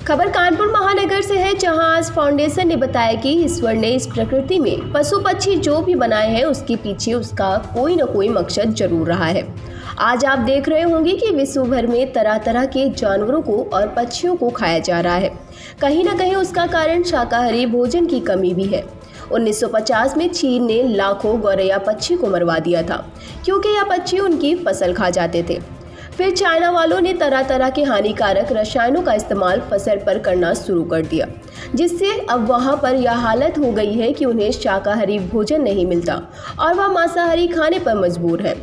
खबर कानपुर महानगर से है, जहां आज फाउंडेशन ने बताया कि ईश्वर ने इस प्रकृति में पशु पक्षी जो भी बनाए हैं उसके पीछे उसका कोई न कोई मकसद जरूर रहा है। आज आप देख रहे होंगे कि विश्व भर में तरह तरह के जानवरों को और पक्षियों को खाया जा रहा है। कहीं न कहीं उसका कारण शाकाहारी भोजन की कमी भी है। 1950 में चीन ने लाखों गौरैया पक्षी को मरवा दिया था, क्योंकि यह पक्षी उनकी फसल खा जाते थे। फिर चाइना वालों ने तरह तरह के हानिकारक रसायनों का इस्तेमाल फसल पर करना शुरू कर दिया, जिससे अब वहां पर यह हालत हो गई है कि उन्हें शाकाहारी भोजन नहीं मिलता और वह मांसाहारी खाने पर मजबूर है।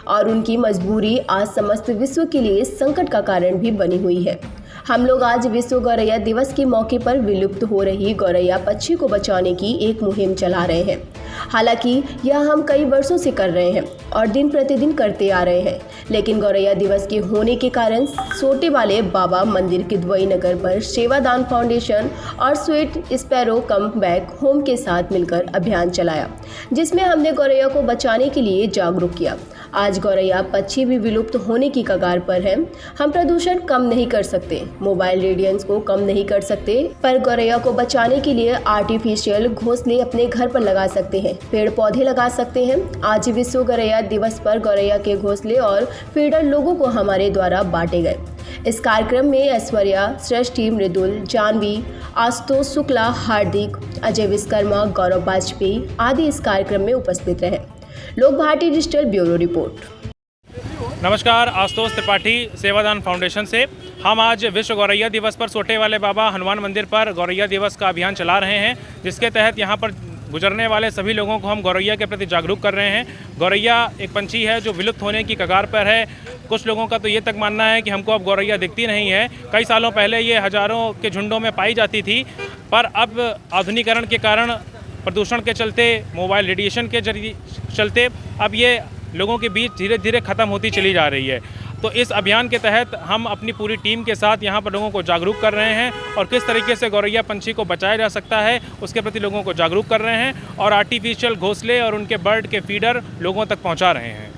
और उनकी मजबूरी आज समस्त विश्व के लिए संकट का कारण भी बनी हुई है। हम लोग आज विश्व गौरैया दिवस के मौके पर विलुप्त हो रही गौरैया पक्षी को बचाने की एक मुहिम चला रहे हैं। हालांकि यह हम कई वर्षों से कर रहे हैं और दिन प्रतिदिन करते आ रहे हैं, लेकिन गौरैया दिवस के होने के कारण सोटे वाले बाबा मंदिर के दुबई नगर पर सेवादान फाउंडेशन और sweet sparrow come back home के साथ मिलकर अभियान चलाया, जिसमें हमने गौरैया को बचाने के लिए जागरूक किया। आज गौरैया पक्षी भी विलुप्त होने की कगार पर है। हम प्रदूषण कम नहीं कर सकते, मोबाइल रेडिएंस को कम नहीं कर सकते, पर गौरैया को बचाने के लिए आर्टिफिशियल घोंसले अपने घर पर लगा सकते हैं, पेड़ पौधे लगा सकते हैं। आज विश्व गौरैया दिवस पर गौरैया के घोंसले और फीडर लोगों को हमारे द्वारा बांटे गए। इस कार्यक्रम में ऐश्वर्या, सृष्टि, मृदुल, जानवी, आशुतोष शुक्ला, हार्दिक, अजय विश्वकर्मा, गौरव वाजपेयी आदि इस कार्यक्रम में उपस्थित रहे। लोक भारती डिजिटल ब्यूरो रिपोर्ट। नमस्कार, आशुतोष त्रिपाठी सेवादान फाउंडेशन से। हम आज विश्व गौरैया दिवस पर सोटे वाले बाबा हनुमान मंदिर पर गौरैया दिवस का अभियान चला रहे हैं, जिसके तहत यहाँ पर गुजरने वाले सभी लोगों को हम गौरैया के प्रति जागरूक कर रहे हैं। गौरैया एक पंछी है जो विलुप्त होने की कगार पर है। कुछ लोगों का तो ये तक मानना है कि हमको अब गौरैया दिखती नहीं है। कई सालों पहले ये हज़ारों के झुंडों में पाई जाती थी, पर अब आधुनिकीकरण के कारण, प्रदूषण के चलते, मोबाइल रेडिएशन के चलते अब ये लोगों के बीच धीरे धीरे ख़त्म होती चली जा रही है। तो इस अभियान के तहत हम अपनी पूरी टीम के साथ यहाँ पर लोगों को जागरूक कर रहे हैं और किस तरीके से गौरैया पंछी को बचाया जा सकता है उसके प्रति लोगों को जागरूक कर रहे हैं और आर्टिफिशियल घोंसले और उनके बर्ड के फीडर लोगों तक पहुँचा रहे हैं।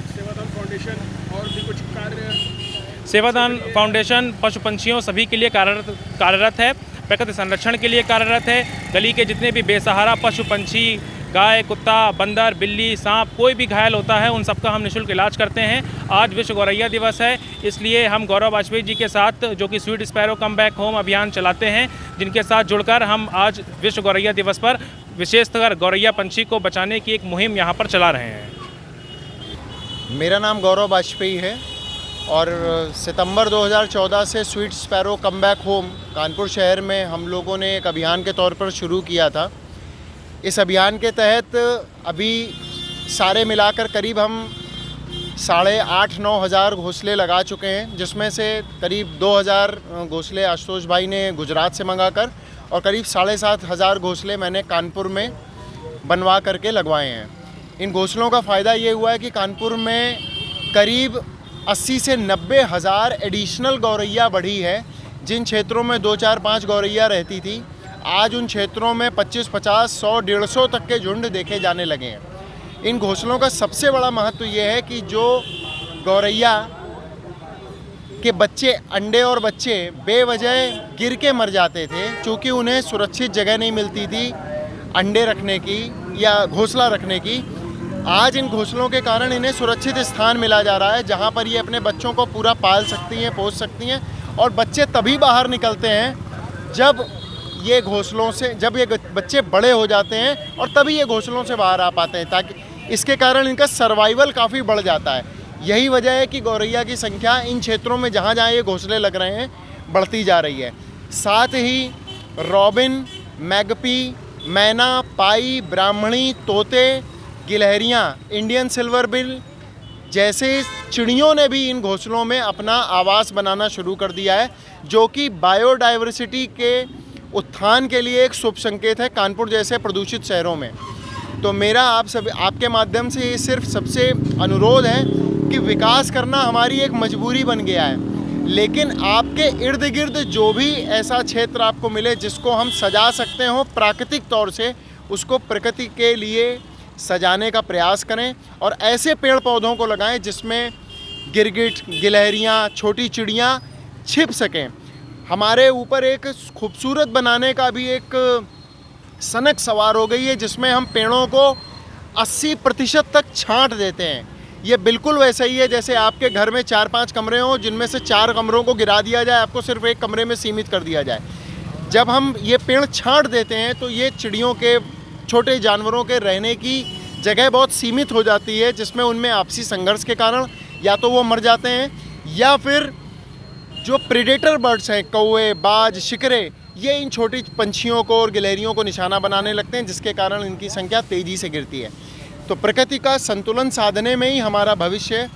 सेवादान फाउंडेशन और भी कुछ कार्य? सेवादान फाउंडेशन पशु पंछियों सभी के लिए कार्यरत है, प्रकृति संरक्षण के लिए कार्यरत है। गली के जितने भी बेसहारा पशु पंछी, गाय, कुत्ता, बंदर, बिल्ली, सांप, कोई भी घायल होता है उन सबका हम निःशुल्क इलाज करते हैं। आज विश्व गौरैया दिवस है, इसलिए हम गौरव वाजपेयी जी के साथ, जो कि sweet sparrow come back home अभियान चलाते हैं, जिनके साथ जुड़कर हम आज विश्व गौरैया दिवस पर विशेषकर गौरैया पंछी को बचाने की एक मुहिम यहाँ पर चला रहे हैं। मेरा नाम गौरव वाजपेयी है और सितंबर 2014 से sweet sparrow come back home Kanpur शहर में हम लोगों ने एक अभियान के तौर पर शुरू किया था। इस अभियान के तहत अभी सारे मिलाकर करीब हम 8,500-9 हज़ार घोंसले लगा चुके हैं, जिसमें से करीब 2,000 घोंसले आशुतोष भाई ने गुजरात से मंगाकर और करीब 7,500 घोंसले मैंने कानपुर में बनवा करके लगवाए हैं। इन घोंसलों का फ़ायदा ये हुआ है कि कानपुर में करीब 80 से 90 हज़ार एडिशनल गौरैया बढ़ी है। जिन क्षेत्रों में 2, 4, 5 गौरैया रहती थी, आज उन क्षेत्रों में 25, 50, 100, 150 तक के झुंड देखे जाने लगे हैं। इन घोंसलों का सबसे बड़ा महत्व ये है कि जो गौरैया के बच्चे, अंडे और बच्चे बेवजह गिर के मर जाते थे, चूँकि उन्हें सुरक्षित जगह नहीं मिलती थी अंडे रखने की या घोंसला रखने की, आज इन घोंसलों के कारण इन्हें सुरक्षित स्थान मिला जा रहा है, जहाँ पर ये अपने बच्चों को पूरा पाल सकती हैं, पोस सकती हैं। और बच्चे तभी बाहर निकलते हैं जब ये बच्चे बड़े हो जाते हैं और तभी ये घोंसलों से बाहर आ पाते हैं, ताकि इसके कारण इनका सर्वाइवल काफ़ी बढ़ जाता है। यही वजह है कि गौरैया की संख्या इन क्षेत्रों में जहाँ जहाँ ये घोंसले लग रहे हैं बढ़ती जा रही है। साथ ही रॉबिन, मैगपी, मैना, पाई, ब्राह्मणी, तोते, गिलहरियाँ, इंडियन सिल्वर बिल जैसे चिड़ियों ने भी इन घोंसलों में अपना आवास बनाना शुरू कर दिया है, जो कि बायोडाइवर्सिटी के उत्थान के लिए एक शुभ संकेत है कानपुर जैसे प्रदूषित शहरों में। तो मेरा आपके माध्यम से ये सिर्फ सबसे अनुरोध है कि विकास करना हमारी एक मजबूरी बन गया है, लेकिन आपके इर्द गिर्द जो भी ऐसा क्षेत्र आपको मिले जिसको हम सजा सकते हो प्राकृतिक तौर से, उसको प्रकृति के लिए सजाने का प्रयास करें और ऐसे पेड़ पौधों को लगाएं जिसमें गिरगिट, गिलहरियाँ, छोटी चिड़ियाँ छिप सकें। हमारे ऊपर एक खूबसूरत बनाने का भी एक सनक सवार हो गई है, जिसमें हम पेड़ों को 80% तक छांट देते हैं। ये बिल्कुल वैसा ही है जैसे आपके घर में 4-5 कमरे हों, जिनमें से 4 कमरों को गिरा दिया जाए, आपको सिर्फ एक कमरे में सीमित कर दिया जाए। जब हम ये पेड़ छांट देते हैं तो ये चिड़ियों के, छोटे जानवरों के रहने की जगह बहुत सीमित हो जाती है, जिसमें उनमें आपसी संघर्ष के कारण या तो वो मर जाते हैं, या फिर जो प्रेडेटर बर्ड्स हैं, कौवे, बाज, शिकरे, ये इन छोटी पंछियों को और गिलहरियों को निशाना बनाने लगते हैं, जिसके कारण इनकी संख्या तेज़ी से गिरती है। तो प्रकृति का संतुलन साधने में ही हमारा भविष्य है।